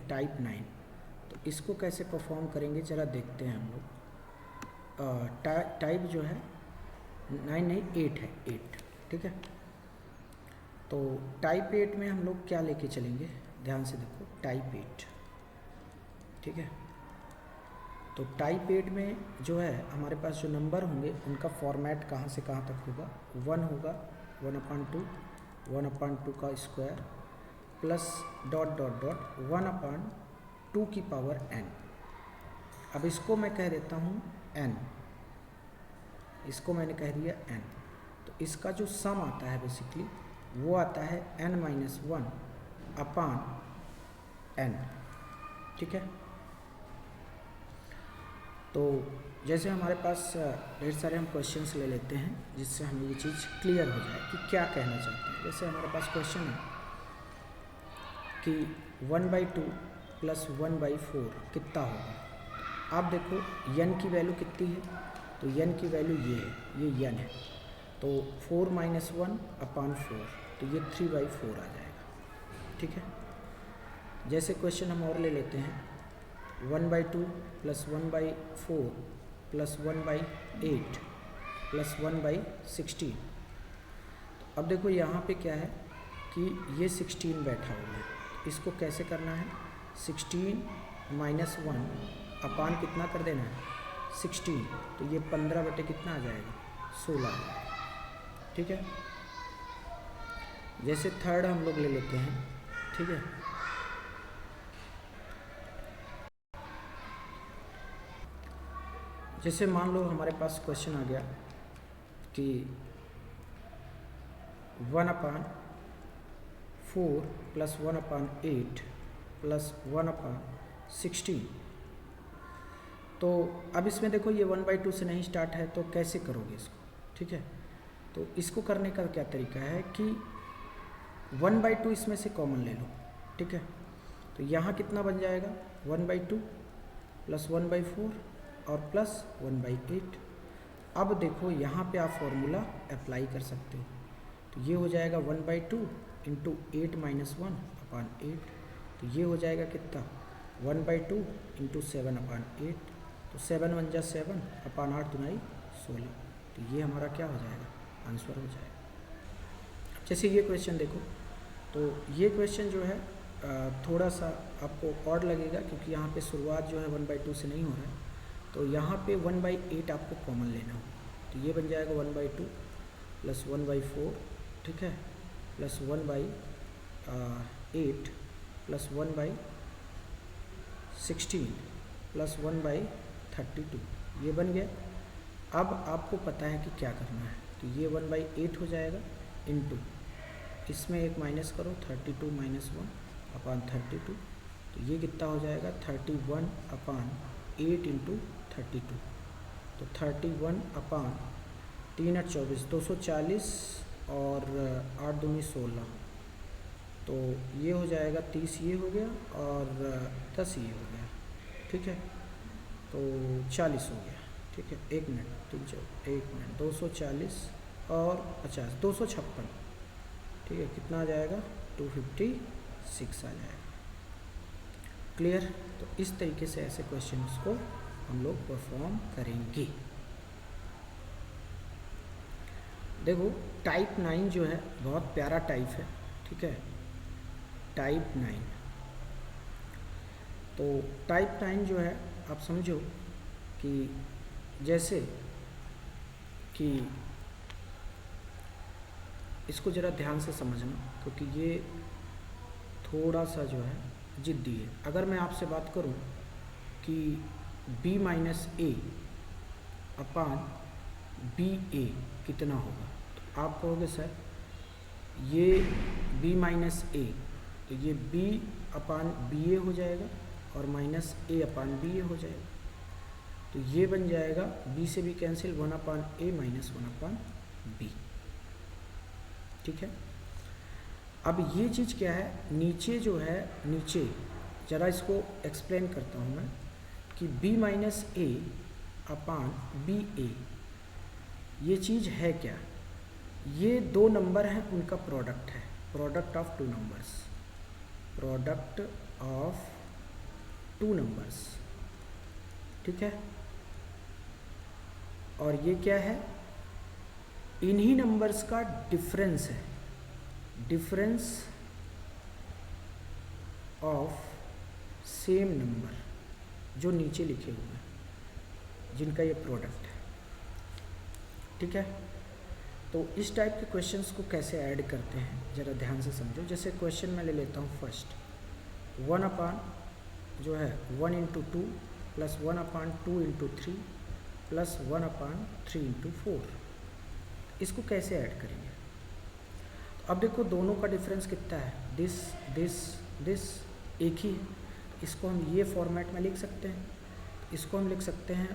Type 9। तो इसको कैसे परफॉर्म करेंगे ज़रा देखते हैं हम लोग। टाइप जो है 9 नहीं 8 है, 8, ठीक है। तो टाइप 8 में हम लोग क्या लेके चलेंगे, ध्यान से देखो, टाइप 8, ठीक है। तो टाइप 8 में जो है हमारे पास जो नंबर होंगे उनका फॉर्मेट कहाँ से कहाँ तक होगा, 1 होगा, 1/2, 1/2 का square plus dot dot dot 1/2 की पावर n। अब इसको मैं कह देता हूँ n, इसको मैंने कह दिया n। तो इसका जो सम आता है बेसिकली वो आता है n-1/n, ठीक है। तो जैसे हमारे पास ढेर सारे हम क्वेश्चंस ले लेते हैं जिससे हमें ये चीज़ क्लियर हो जाए कि क्या कहना चाहते हैं। जैसे हमारे पास क्वेश्चन है कि 1/2 + 1/4 कितना होगा। आप देखो n की वैल्यू कितनी है, तो n की वैल्यू ये है, ये n है। तो 4 - 1/4, तो ये 3/4 आ जाएगा, ठीक है। जैसे क्वेश्चन हम और ले लेते हैं 1/2 + 1/4 + 1/8 + 1/16। अब देखो यहाँ पे क्या है कि ये 16 बैठा हुआ है, इसको कैसे करना है, 16 - 1 कितना कर देना है, 16। तो ये 15 बटे कितना आ जाएगा, 16 आ जाएगा, ठीक है। जैसे थर्ड हम लोग ले लेते हैं, ठीक है। जैसे मान लो हमारे पास क्वेश्चन आ गया कि 1/4 + 1/8 + 1/16। तो अब इसमें देखो ये 1/2 से नहीं स्टार्ट है, तो कैसे करोगे इसको, ठीक है। तो इसको करने का क्या तरीका है कि 1/2 इसमें से कॉमन ले लो, ठीक है। तो यहाँ कितना बन जाएगा, 1/2 + 1/4 और प्लस 1/8। अब देखो यहाँ पे आप फॉर्मूला अप्लाई कर सकते हो। तो ये हो जाएगा 1/2 × 8 - 1/8। तो ये हो जाएगा कितना, 1/2 × 7/8। तो 7 × 1 = 7, 8 × 2 = 16। तो ये हमारा क्या हो जाएगा, आंसर हो जाएगा। जैसे ये क्वेश्चन देखो, तो ये क्वेश्चन जो है थोड़ा सा आपको ऑड लगेगा क्योंकि यहाँ पे शुरुआत जो है 1/2 से नहीं हो रहा है। तो यहाँ पे 1/8 आपको कॉमन लेना हो, तो ये बन जाएगा 1/2 + 1/4, ठीक है, प्लस 1/8 + 1/16 + 1/32, ये बन गया। अब आपको पता है कि क्या करना है, तो ये 1/8 हो जाएगा इंटू इसमें एक माइनस करो, 32 - 1/32। तो ये कितना हो जाएगा, 31/8 × 32। तो 31/3 × 8 = 24, 240 और 8 × 2 = 16। तो ये हो जाएगा 30, ये हो गया, और 10 ये हो गया, ठीक है। तो 40 हो गया, ठीक है। 1 मिनट, 1 मिनट, 240 और 50, 256, ठीक है। कितना आ जाएगा, 256 आ जाएगा। क्लियर। तो इस तरीके से ऐसे क्वेश्चंस को हम लोग परफॉर्म करेंगे। देखो टाइप 9 जो है बहुत प्यारा टाइप है, ठीक है, टाइप 9। तो टाइप 9 जो है आप समझो कि जैसे कि इसको ज़रा ध्यान से समझना क्योंकि ये थोड़ा सा जो है जिद्दी है। अगर मैं आपसे बात करूं कि b - a/ba कितना होगा, तो आप कहोगे सर ये b - a, तो ये b/ba हो जाएगा और -a/ba हो जाएगा। तो ये बन जाएगा b से b कैंसिल, 1/a - 1/b, ठीक है। अब ये चीज़ क्या है, नीचे जो है, नीचे ज़रा इसको एक्सप्लेन करता हूँ मैं कि b - a/ba ये चीज़ है क्या। ये दो नंबर हैं, उनका प्रोडक्ट है, product of two numbers, product of 2 numbers, ठीक है। और ये क्या है, इन्हीं नंबर्स का डिफरेंस है, डिफरेंस ऑफ सेम नंबर जो नीचे लिखे हुए हैं, जिनका ये प्रोडक्ट है, ठीक है। तो इस टाइप के क्वेश्चंस को कैसे ऐड करते हैं ज़रा ध्यान से समझो। जैसे क्वेश्चन मैं ले लेता हूँ फर्स्ट, 1 अपान जो है 1 इंटू 2 प्लस 1 अपान 2 इंटू 3 प्लस 1 अपान 3 इंटू 4, इसको कैसे ऐड करेंगे। तो अब देखो दोनों का डिफरेंस कितना है, दिस दिस दिस एक ही है। इसको हम ये फॉर्मेट में लिख सकते हैं, इसको हम लिख सकते हैं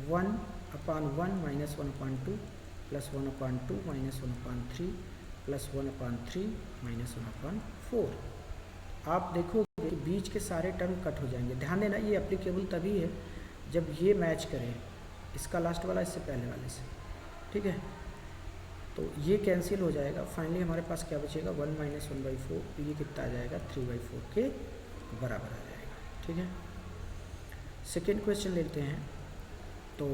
1 अपान 1 माइनस 1 अपान 2 प्लस 1 अपान 2 माइनस 1 अपान 3 प्लस 1 अपान 3 माइनस 1 अपान 4। आप देखोगे कि बीच के सारे टर्म कट हो जाएंगे। ध्यान देना ये एप्लीकेबल तभी है जब ये मैच करे, इसका लास्ट वाला इससे पहले वाले से, ठीक है। तो ये कैंसिल हो जाएगा, फाइनली हमारे पास क्या बचेगा 1 माइनस 1/4, तो ये कितना आ जाएगा 3/4 के बराबर आ जाएगा, ठीक है। सेकेंड क्वेश्चन लेते हैं। तो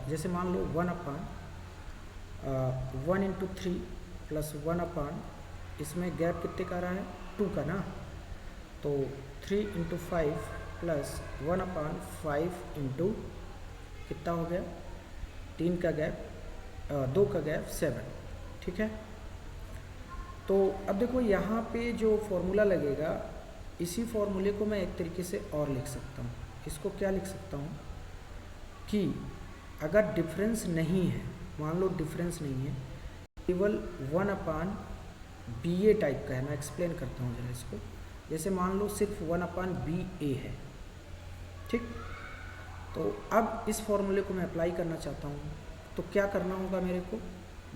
जैसे मान लो 1 अपान 1 इंटू 3 प्लस 1 अपान, इसमें गैप कितने का रहा है 2 का ना, तो 3 इंटू 5 प्लस 1 अपान 5 इंटू कितना हो गया 3 का गैप 2 का गैप 7, ठीक है। तो अब देखो यहाँ पे जो फॉर्मूला लगेगा, इसी फॉर्मूले को मैं एक तरीके से और लिख सकता हूँ। इसको क्या लिख सकता हूँ कि अगर डिफरेंस नहीं है, मान लो डिफरेंस नहीं है, केवल 1 अपान BA टाइप का है, मैं एक्सप्लेन करता हूँ जरा इसको। जैसे मान लो सिर्फ 1 अपान BA है, ठीक। तो अब इस फॉर्मूले को मैं अप्लाई करना चाहता हूँ, तो क्या करना होगा मेरे को,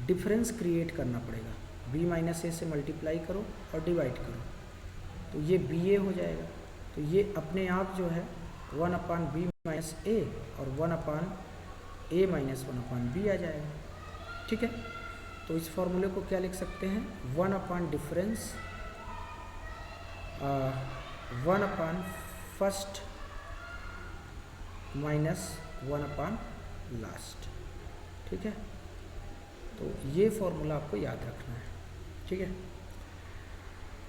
डिफरेंस क्रिएट करना पड़ेगा। B माइनस A से मल्टीप्लाई करो और डिवाइड करो, तो ये BA हो जाएगा। तो ये अपने आप जो है 1 अपान B माइनस A और 1 अपान A माइनस 1 अपान B आ जाएगा, ठीक है। तो इस फॉर्मूले को क्या लिख सकते हैं, 1 अपान डिफरेंस 1 अपान फर्स्ट माइनस 1 अपान लास्ट, ठीक है। तो ये फॉर्मूला आपको याद रखना है, ठीक है।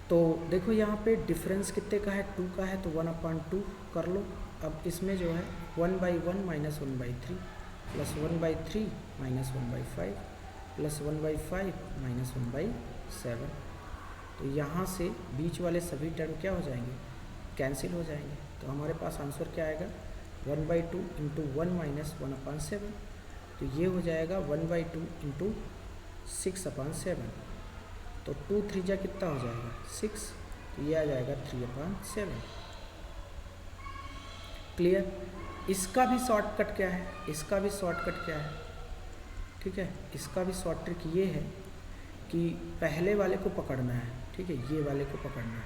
तो देखो यहाँ पे डिफरेंस कितने का है 2 का है, तो 1 अपान 2 कर लो। अब इसमें जो है 1/1 minus 1/3 plus 1/3 minus 1/5 plus 1/5 minus 1/7। तो यहाँ से बीच वाले सभी टर्म क्या हो जाएंगे, कैंसिल हो जाएंगे। तो हमारे पास आंसर क्या आएगा 1/2 इंटू 1 माइनस 1 अपान 7, तो ये हो जाएगा 1/2 इंटू 6 अपान 7। तो 2 3 जा कितना हो जाएगा 6, तो ये आ जाएगा 3 अपान 7। क्लियर। इसका भी शॉर्टकट क्या है, इसका भी शॉर्टकट क्या है, ठीक है। इसका भी शॉर्ट ट्रिक ये है कि पहले वाले को पकड़ना है, ठीक है, ये वाले को पकड़ना है,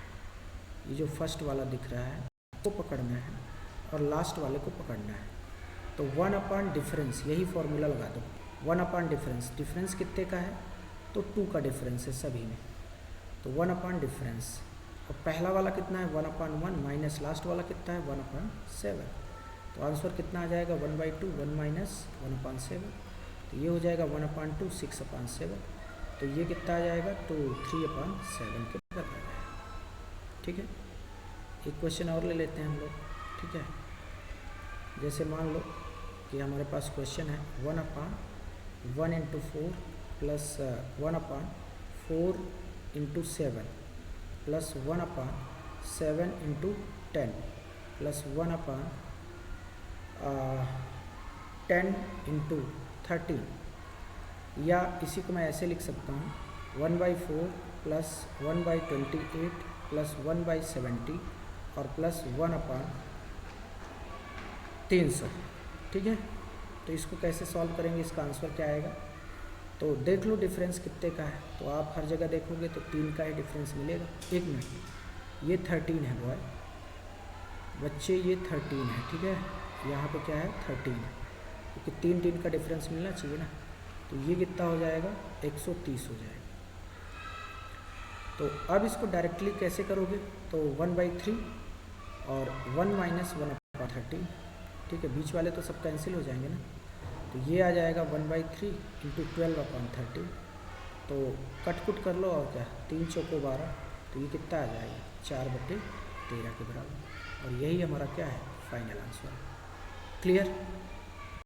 ये जो फर्स्ट वाला दिख रहा है वो पकड़ना है और लास्ट वाले को पकड़ना है। तो 1 अपान डिफरेंस, यही फॉर्मूला लगा दो, 1 अपान डिफरेंस, डिफरेंस कितने का है तो 2 का डिफरेंस है सभी में, तो 1 अपान डिफरेंस। और पहला वाला कितना है 1 अपान 1 माइनस लास्ट वाला कितना है 1 अपान 7। तो आंसर कितना आ जाएगा 1/2 1 माइनस 1 अपान 7, तो ये हो जाएगा 1 अपान 2 6 अपान 7, तो ये कितना आ जाएगा तो 3 अपान 7 के बराबर आ जाएगा, ठीक है। एक क्वेश्चन और ले लेते हैं हम लोग, ठीक है। जैसे मान लो कि हमारे पास क्वेश्चन है 1 अपान 1 इंटू 4 प्लस 1 अपान 4 इंटू 7 प्लस 1 अपान 7 इंटू 10 प्लस 1 अपान 10 इंटू 13, या इसी को मैं ऐसे लिख सकता हूँ 1/4 प्लस 1/28 प्लस 1/70 और प्लस 1 अपान 300, ठीक है। तो इसको कैसे सॉल्व करेंगे, इसका आंसर क्या आएगा, तो देख लो डिफरेंस कितने का है। तो आप हर जगह देखोगे तो 3 का ही डिफरेंस मिलेगा। 1 मिनट, ये 13 है बॉय बच्चे, ये 13 है, ठीक है। यहाँ पे क्या है 13 है, क्योंकि 3 का डिफरेंस मिलना चाहिए ना। तो ये कितना हो जाएगा 130 हो जाएगा। तो अब इसको डायरेक्टली कैसे करोगे, तो 1/3 और 1 माइनस 1/30, ठीक है, बीच वाले तो सब कैंसिल हो जाएंगे ना, तो ये आ जाएगा 1/3 इंटू 12/30, तो कट कर लो और क्या, 3 चौको 12, तो ये कितना आ जाएगा 4/13 के बराबर, और यही हमारा क्या है फाइनल आंसर। क्लियर।